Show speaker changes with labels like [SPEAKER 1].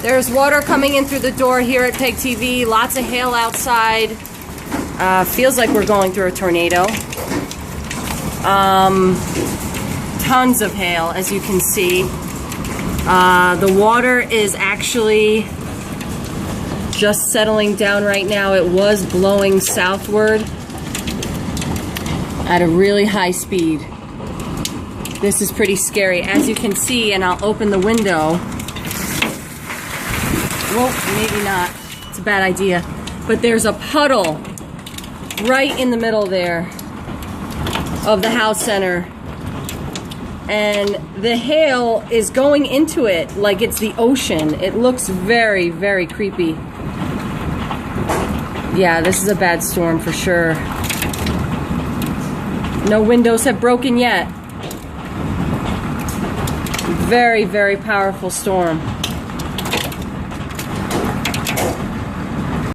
[SPEAKER 1] There's water coming in through the door here at PEGTV. Lots of hail outside. Feels like we're going through a tornado. Tons of hail, as you can see. The water is actually just settling down right now. It was blowing southward at a really high speed. This is pretty scary. As you can see, and I'll open the window. Well, maybe not. It's a bad idea. But there's a puddle right in the middle there of the house center. And the hail is going into it like it's the ocean. It looks very, very creepy. Yeah, this is a bad storm for sure. No windows have broken yet. Very, very powerful storm.